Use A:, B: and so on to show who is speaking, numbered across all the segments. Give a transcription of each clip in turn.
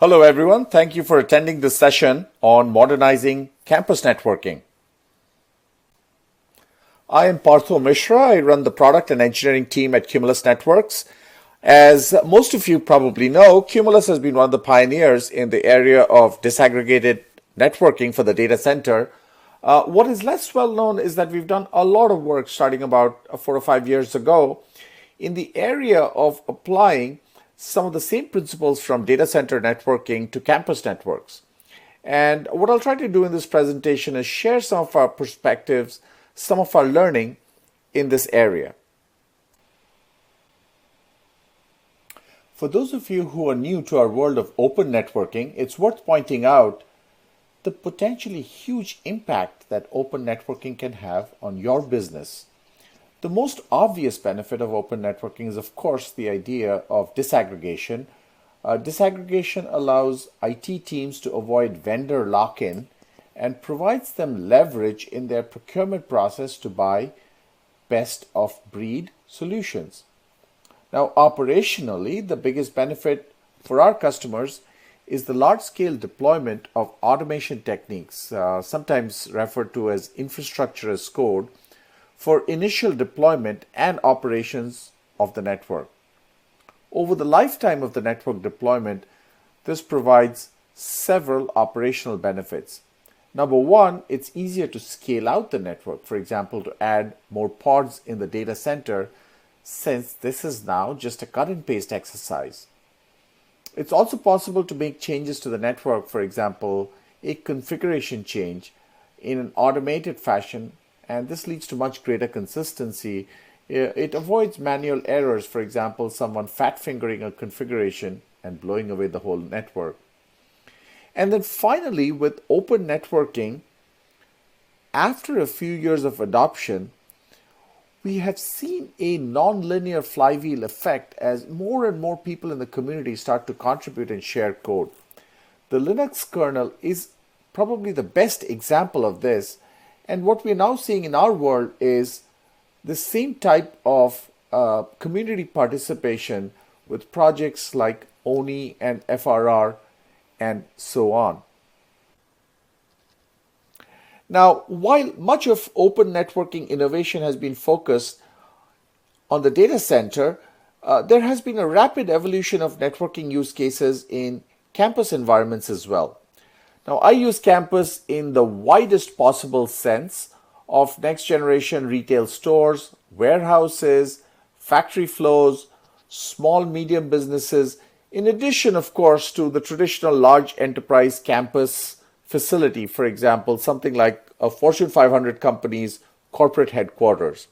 A: Hello everyone, thank you for attending this session on modernizing campus networking. I am Partho Mishra. I run the product and engineering team at Cumulus Networks. As most of you probably know, Cumulus has been one of the pioneers in the area of disaggregated networking for the data center. What is less well known is that we've done a lot of work starting about 4 or 5 years ago in the area of applying some of the same principles from data center networking to campus networks. And what I'll try to do in this presentation is share some of our perspectives, some of our learning in this area. For those of you who are new to our world of open networking, it's worth pointing out the potentially huge impact that open networking can have on your business. The most obvious benefit of open networking is, of course, the idea of disaggregation. Disaggregation allows IT teams to avoid vendor lock-in and provides them leverage in their procurement process to buy best-of-breed solutions. Now, operationally, the biggest benefit for our customers is the large-scale deployment of automation techniques, sometimes referred to as infrastructure as code, for initial deployment and operations of the network. Over the lifetime of the network deployment, this provides several operational benefits. Number one, it's easier to scale out the network, for example, to add more pods in the data center, since this is now just a cut and paste exercise. It's also possible to make changes to the network, for example, a configuration change in an automated fashion, and this leads to much greater consistency. It avoids manual errors, for example, someone fat-fingering a configuration and blowing away the whole network. And then finally, with open networking, after a few years of adoption, we have seen a nonlinear flywheel effect as more and more people in the community start to contribute and share code. The Linux kernel is probably the best example of this. And what we're now seeing in our world is the same type of community participation with projects like ONI and FRR and so on. Now, while much of open networking innovation has been focused on the data center, there has been a rapid evolution of networking use cases in campus environments as well. Now, I use campus in the widest possible sense of next generation retail stores, warehouses, factory floors, small, medium businesses, in addition, of course, to the traditional large enterprise campus facility, for example, something like a Fortune 500 company's corporate headquarters.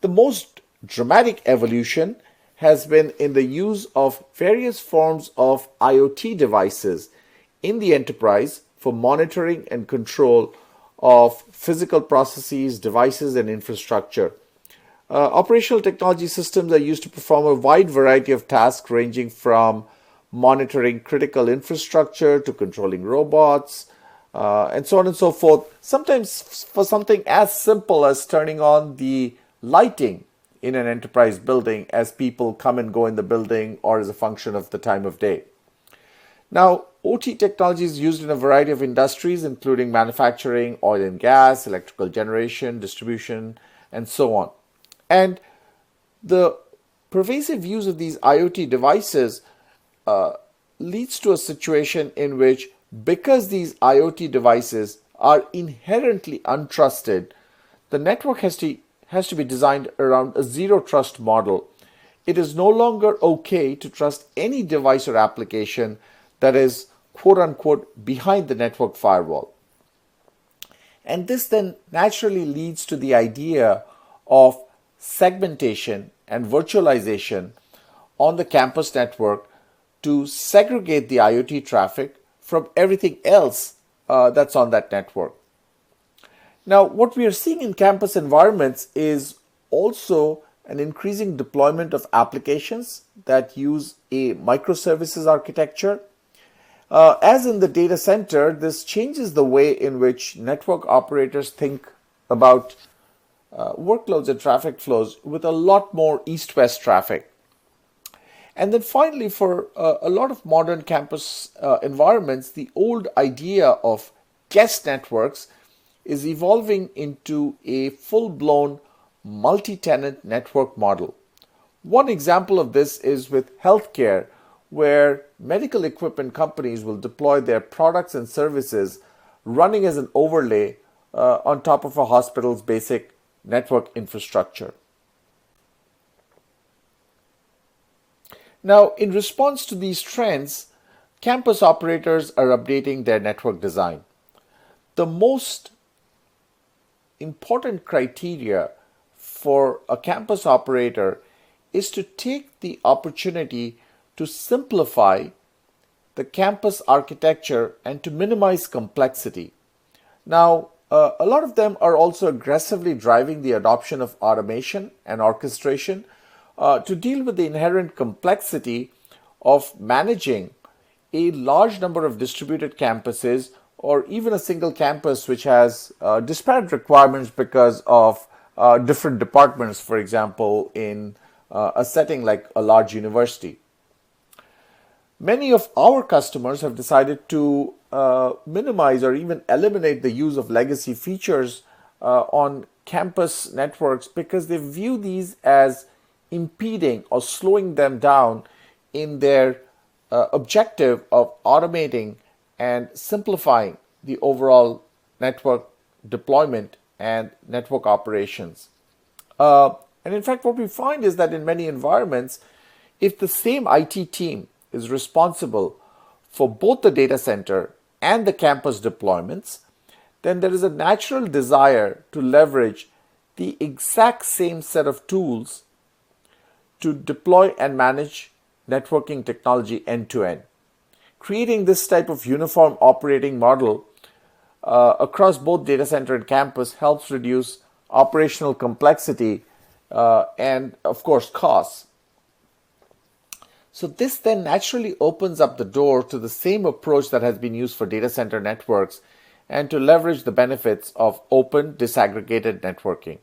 A: The most dramatic evolution has been in the use of various forms of IoT devices in the enterprise for monitoring and control of physical processes, devices, and infrastructure. Operational technology systems are used to perform a wide variety of tasks ranging from monitoring critical infrastructure to controlling robots, and so on and so forth. Sometimes for something as simple as turning on the lighting in an enterprise building as people come and go in the building, or as a function of the time of day. Now, OT technology is used in a variety of industries, including manufacturing, oil and gas, electrical generation, distribution, and so on. And the pervasive use of these IoT devices leads to a situation in which, because these IoT devices are inherently untrusted, the network has to be designed around a zero trust model. It is no longer okay to trust any device or application that is quote unquote behind the network firewall. And this then naturally leads to the idea of segmentation and virtualization on the campus network to segregate the IoT traffic from everything else that's on that network. Now, what we are seeing in campus environments is also an increasing deployment of applications that use a microservices architecture. As in the data center, this changes the way in which network operators think about workloads and traffic flows with a lot more east-west traffic. And then finally, for a lot of modern campus environments, the old idea of guest networks is evolving into a full-blown multi-tenant network model. One example of this is with healthcare, where medical equipment companies will deploy their products and services running as an overlay on top of a hospital's basic network infrastructure. Now, in response to these trends, campus operators are updating their network design. The most important criteria for a campus operator is to take the opportunity to simplify the campus architecture and to minimize complexity. Now, a lot of them are also aggressively driving the adoption of automation and orchestration to deal with the inherent complexity of managing a large number of distributed campuses or even a single campus which has disparate requirements because of different departments, for example, in a setting like a large university. Many of our customers have decided to minimize or even eliminate the use of legacy features on campus networks because they view these as impeding or slowing them down in their objective of automating and simplifying the overall network deployment and network operations. And in fact, what we find is that in many environments, if the same IT team is responsible for both the data center and the campus deployments, then there is a natural desire to leverage the exact same set of tools to deploy and manage networking technology end to end. Creating this type of uniform operating model across both data center and campus helps reduce operational complexity and, of course, costs. So this then naturally opens up the door to the same approach that has been used for data center networks and to leverage the benefits of open, disaggregated networking.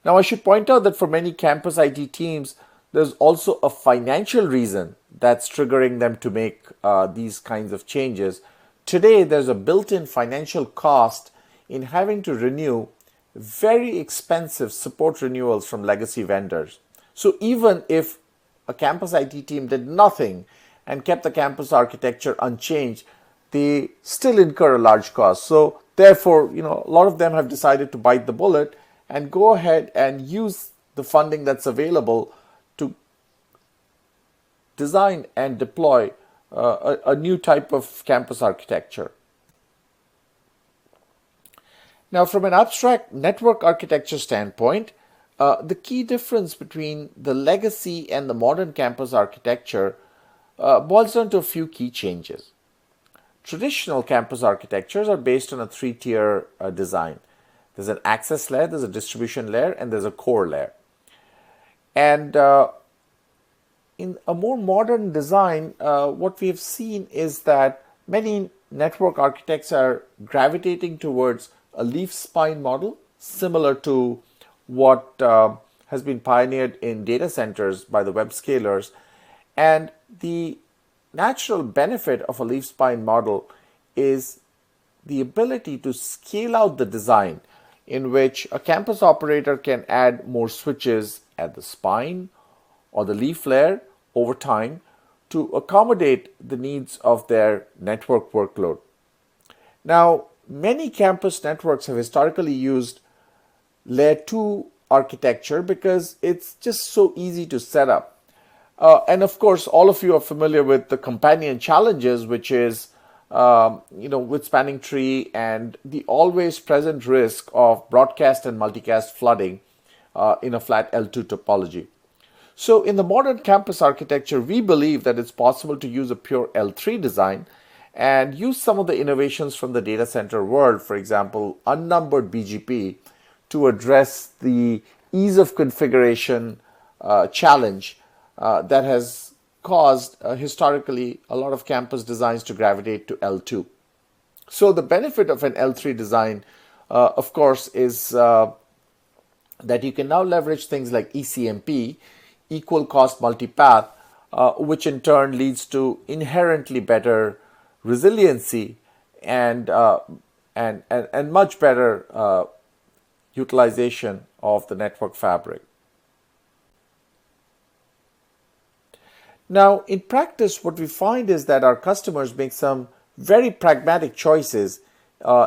A: Now, I should point out that for many campus IT teams, there's also a financial reason that's triggering them to make these kinds of changes. Today, there's a built-in financial cost in having to renew very expensive support renewals from legacy vendors. So even if a campus IT team did nothing and kept the campus architecture unchanged, they still incur a large cost. So therefore, a lot of them have decided to bite the bullet and go ahead and use the funding that's available to design and deploy a new type of campus architecture. Now, from an abstract network architecture standpoint, the key difference between the legacy and the modern campus architecture boils down to a few key changes. Traditional campus architectures are based on a three-tier design. There's an access layer, there's a distribution layer, and there's a core layer. And in a more modern design, what we have seen is that many network architects are gravitating towards a leaf spine model, similar to what has been pioneered in data centers by the web scalers. And the natural benefit of a leaf spine model is the ability to scale out the design, in which a campus operator can add more switches at the spine or the leaf layer over time to accommodate the needs of their network workload. Now, many campus networks have historically used layer 2 architecture because it's just so easy to set up. And of course, all of you are familiar with the companion challenges, which is with spanning tree and the always present risk of broadcast and multicast flooding in a flat L2 topology. So in the modern campus architecture, we believe that it's possible to use a pure L3 design and use some of the innovations from the data center world, for example, unnumbered BGP, to address the ease of configuration challenge that has caused historically a lot of campus designs to gravitate to L2. So the benefit of an L3 design, of course, is that you can now leverage things like ECMP. equal cost multipath, which in turn leads to inherently better resiliency and and much better utilization of the network fabric. Now, in practice, what we find is that our customers make some very pragmatic choices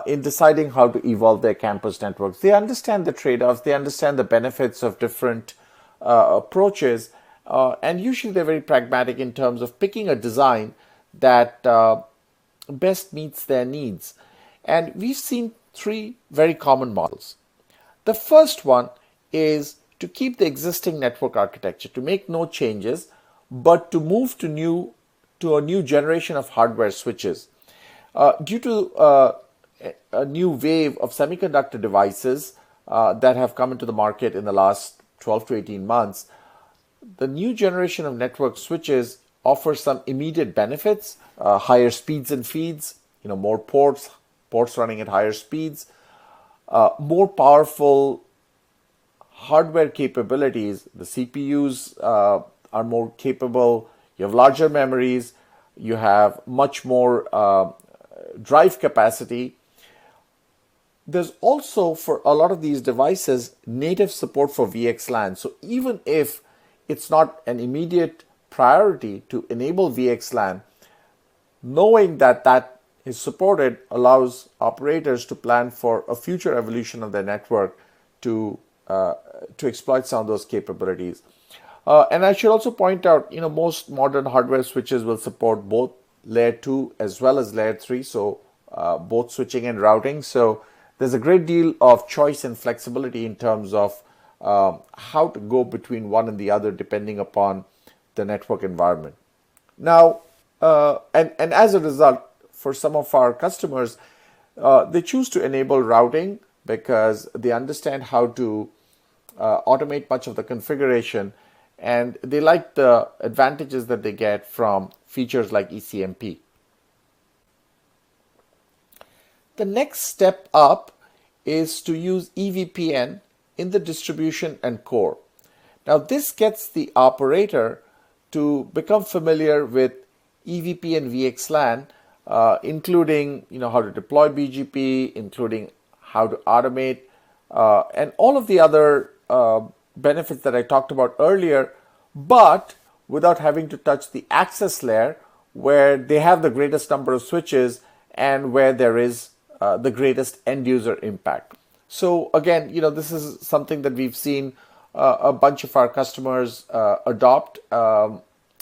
A: in deciding how to evolve their campus networks. They understand the trade-offs, they understand the benefits of different approaches, and usually they're very pragmatic in terms of picking a design that best meets their needs. And we've seen three very common models. The first one is to keep the existing network architecture, to make no changes, but to move to a new generation of hardware switches. Due to a new wave of semiconductor devices that have come into the market in the last 12 to 18 months, the new generation of network switches offers some immediate benefits, higher speeds and feeds, more ports running at higher speeds, more powerful hardware capabilities. The CPUs are more capable, you have larger memories, you have much more drive capacity. There's also, for a lot of these devices, native support for VXLAN. So even if it's not an immediate priority to enable VXLAN, knowing that that is supported allows operators to plan for a future evolution of their network to exploit some of those capabilities. And I should also point out, most modern hardware switches will support both layer 2 as well as layer 3, so both switching and routing. So there's a great deal of choice and flexibility in terms of how to go between one and the other depending upon the network environment. Now, and as a result, for some of our customers, they choose to enable routing because they understand how to automate much of the configuration, and they like the advantages that they get from features like ECMP. The next step up is to use EVPN in the distribution and core. Now, this gets the operator to become familiar with EVPN VXLAN, including how to deploy BGP, including how to automate, and all of the other benefits that I talked about earlier, but without having to touch the access layer where they have the greatest number of switches and where there is the greatest end user impact. So again, this is something that we've seen a bunch of our customers adopt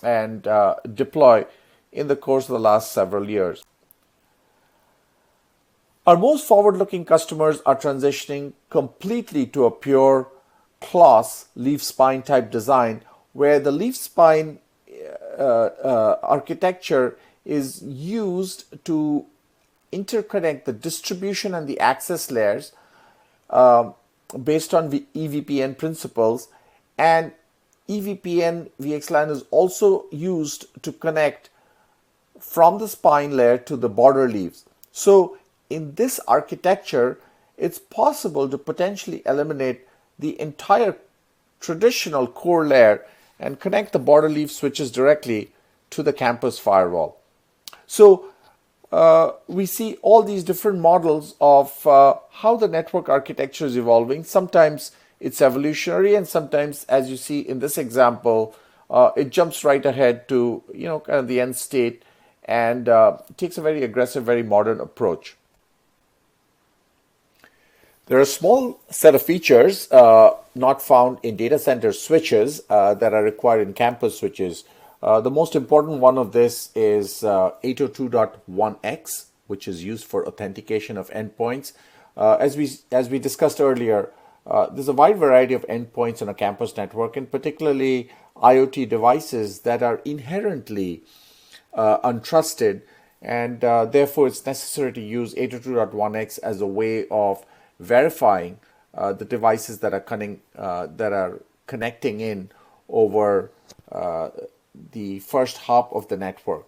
A: and deploy in the course of the last several years. Our most forward-looking customers are transitioning completely to a pure cloth leaf spine type design, where the leaf spine architecture is used to interconnect the distribution and the access layers based on the EVPN principles, and EVPN VXLAN is also used to connect from the spine layer to the border leaves. So in this architecture, it's possible to potentially eliminate the entire traditional core layer and connect the border leaf switches directly to the campus firewall. So we see all these different models of how the network architecture is evolving. Sometimes it's evolutionary, and sometimes, as you see in this example, it jumps right ahead to kind of the end state and takes a very aggressive, very modern approach. There are a small set of features not found in data center switches that are required in campus switches. The most important one of this is 802.1x, which is used for authentication of endpoints. As we discussed earlier, there's a wide variety of endpoints on a campus network, and particularly IoT devices that are inherently untrusted, and therefore it's necessary to use 802.1x as a way of verifying the devices that are connecting in over the first hop of the network.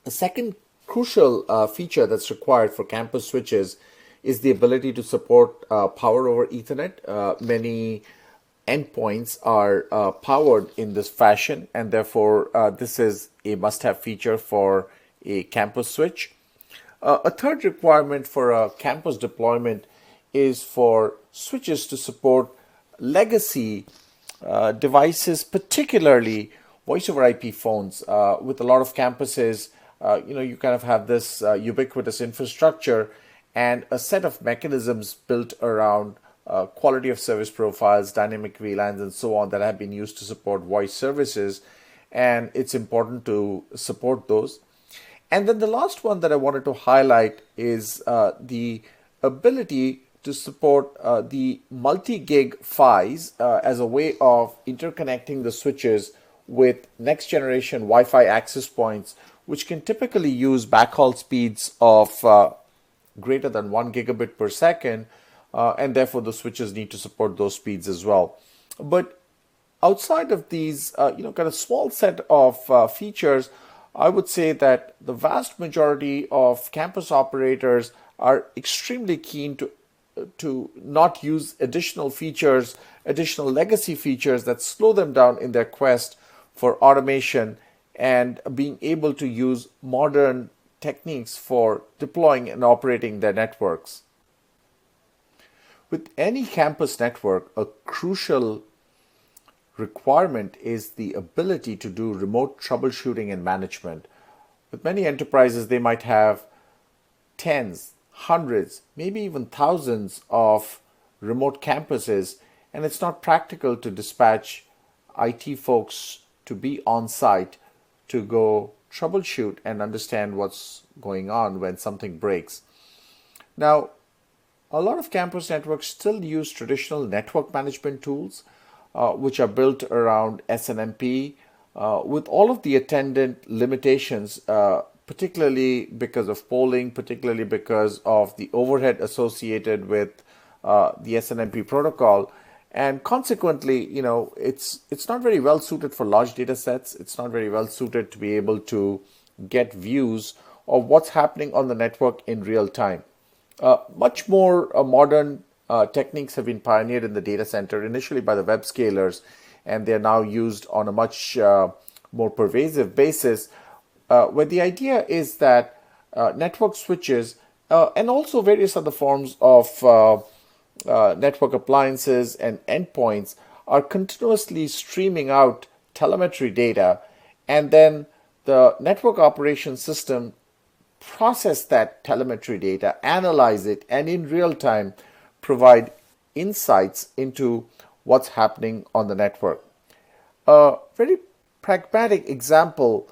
A: A second crucial feature that's required for campus switches is the ability to support power over Ethernet. Many endpoints are powered in this fashion, and therefore this is a must-have feature for a campus switch. A third requirement for a campus deployment is for switches to support legacy devices, particularly voice over IP phones. With a lot of campuses, you kind of have this ubiquitous infrastructure and a set of mechanisms built around quality of service profiles, dynamic VLANs, and so on that have been used to support voice services. And it's important to support those. And then the last one that I wanted to highlight is the ability to support the multi-gig PHYs as a way of interconnecting the switches with next generation Wi-Fi access points, which can typically use backhaul speeds of greater than 1 gigabit per second, and therefore the switches need to support those speeds as well. But outside of these, kind of small set of features, I would say that the vast majority of campus operators are extremely keen to not use additional features, additional legacy features that slow them down in their quest for automation and being able to use modern techniques for deploying and operating their networks. With any campus network, a crucial requirement is the ability to do remote troubleshooting and management. With many enterprises, they might have tens, hundreds, maybe even thousands of remote campuses, and it's not practical to dispatch IT folks to be on site to go troubleshoot and understand what's going on when something breaks. Now, a lot of campus networks still use traditional network management tools, which are built around SNMP, with all of the attendant limitations, particularly because of polling, particularly because of the overhead associated with the SNMP protocol. And consequently, it's not very well suited for large data sets. It's not very well suited to be able to get views of what's happening on the network in real time. Much more modern techniques have been pioneered in the data center, initially by the web scalers, and they're now used on a much more pervasive basis, where the idea is that network switches and also various other forms of network appliances and endpoints are continuously streaming out telemetry data, and then the network operations system process that telemetry data, analyze it, and in real time provide insights into what's happening on the network. A very pragmatic example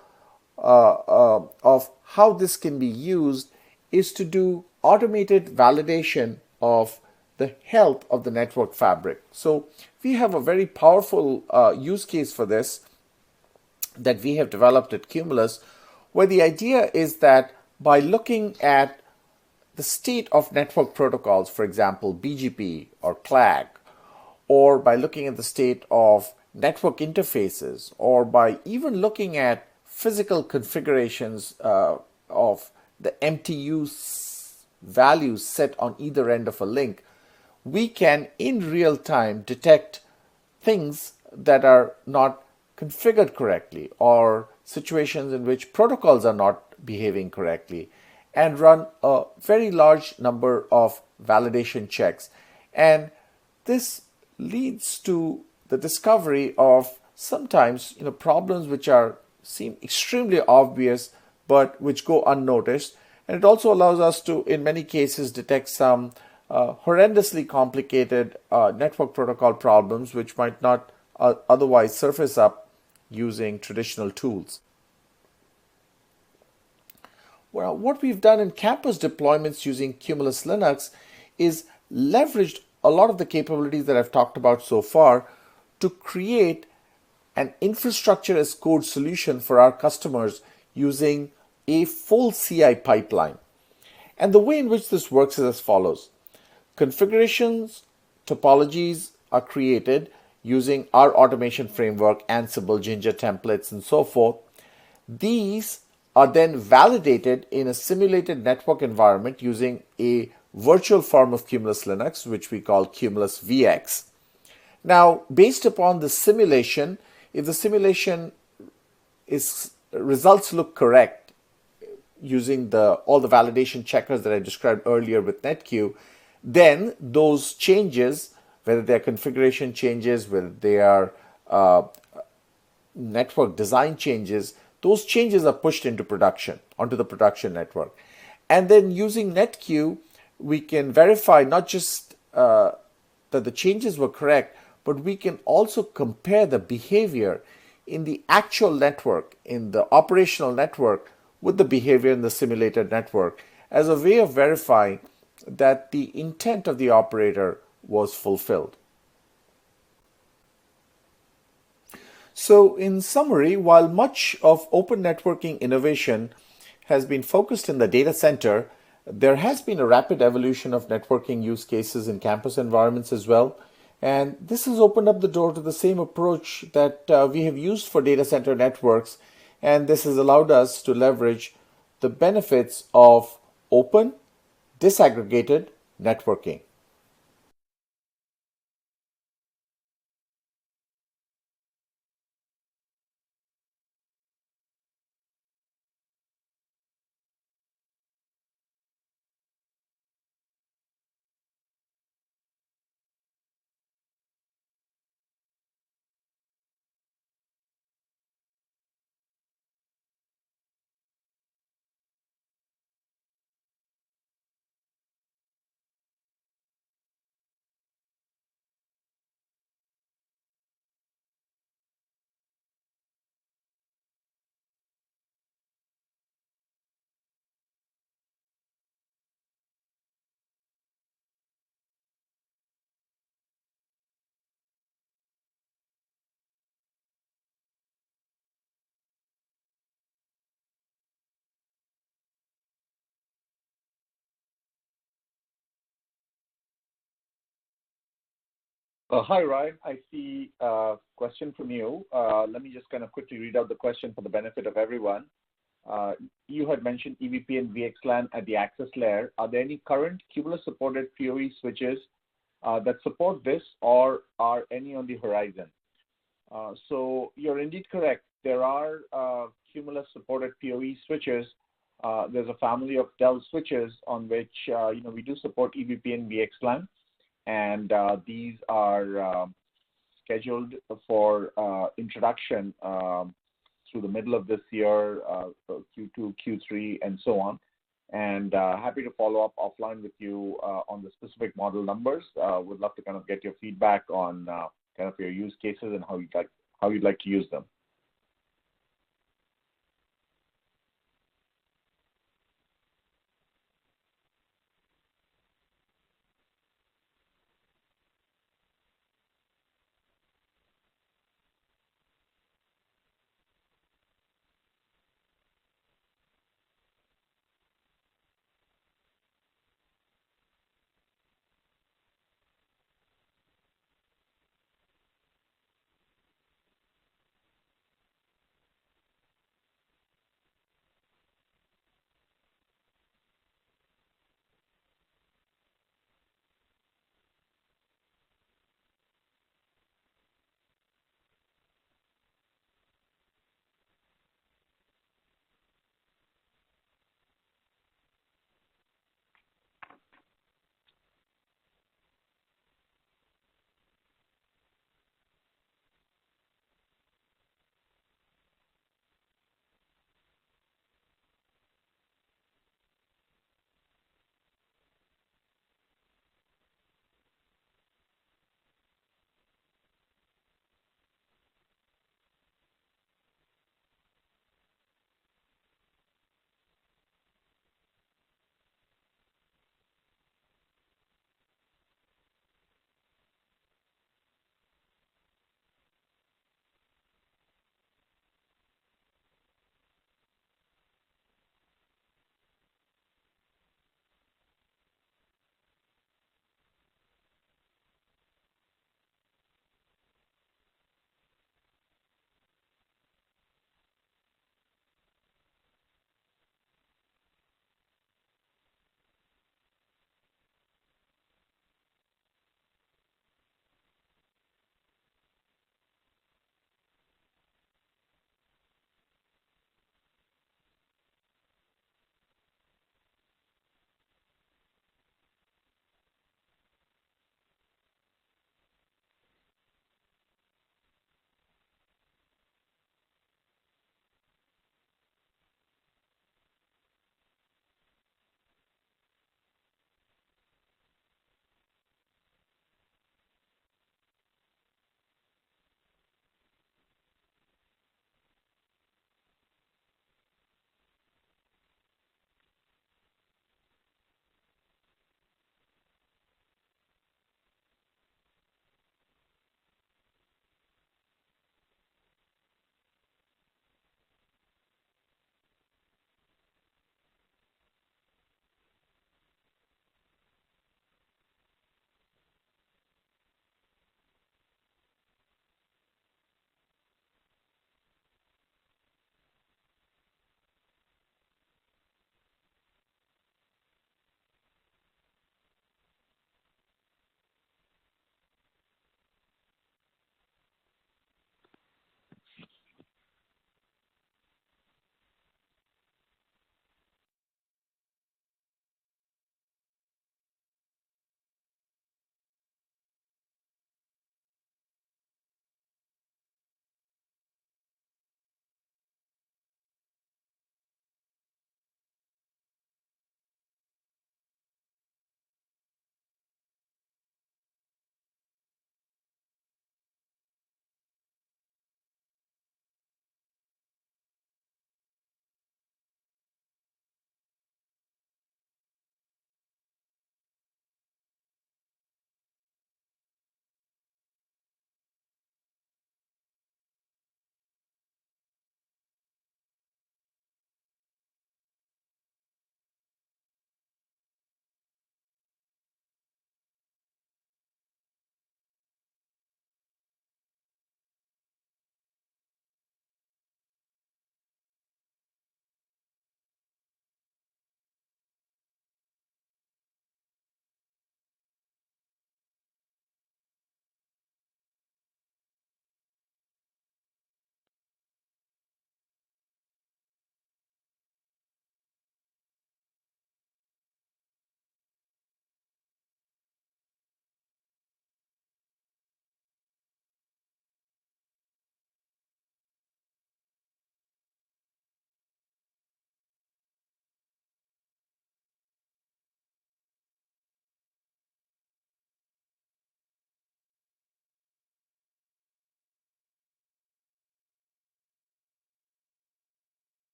A: of how this can be used is to do automated validation of the health of the network fabric. So we have a very powerful use case for this that we have developed at Cumulus, where the idea is that by looking at the state of network protocols, for example, BGP or CLAG, or by looking at the state of network interfaces, or by even looking at physical configurations of the MTU values set on either end of a link, we can in real time detect things that are not configured correctly or situations in which protocols are not behaving correctly, and run a very large number of validation checks. And this leads to the discovery of sometimes problems which seem extremely obvious but which go unnoticed. And it also allows us to, in many cases, detect some horrendously complicated network protocol problems which might not otherwise surface up using traditional tools. Well, what we've done in campus deployments using Cumulus Linux is leveraged a lot of the capabilities that I've talked about so far to create an infrastructure as code solution for our customers using a full CI pipeline. And the way in which this works is as follows. Configurations, topologies are created using our automation framework, Ansible, Jinja templates, and so forth. These are then validated in a simulated network environment using a virtual form of Cumulus Linux, which we call Cumulus VX. Now, based upon the simulation, if the simulation is results look correct using all the validation checkers that I described earlier with NetQ, then those changes, whether they are configuration changes, whether they are network design changes, those changes are pushed into production, onto the production network. And then using NetQ, we can verify not just that the changes were correct, but we can also compare the behavior in the actual network, in the operational network, with the behavior in the simulated network as a way of verifying that the intent of the operator was fulfilled. So, in summary, while much of open networking innovation has been focused in the data center, there has been a rapid evolution of networking use cases in campus environments as well. And this has opened up the door to the same approach that we have used for data center networks. And this has allowed us to leverage the benefits of open, disaggregated networking.
B: Hi, Ryan. I see a question from you. Let me just kind of quickly read out the question for the benefit of everyone. You had mentioned EVP and VXLAN at the access layer. Are there any current Cumulus-supported PoE switches that support this, or are any on the horizon? So you're indeed correct. There are Cumulus-supported PoE switches. There's a family of Dell switches on which we do support EVP and VXLAN. And these are scheduled for introduction through the middle of this year, so Q2, Q3, and so on. And happy to follow up offline with you on the specific model numbers. Would love to kind of get your feedback on kind of your use cases and how you'd like to use them.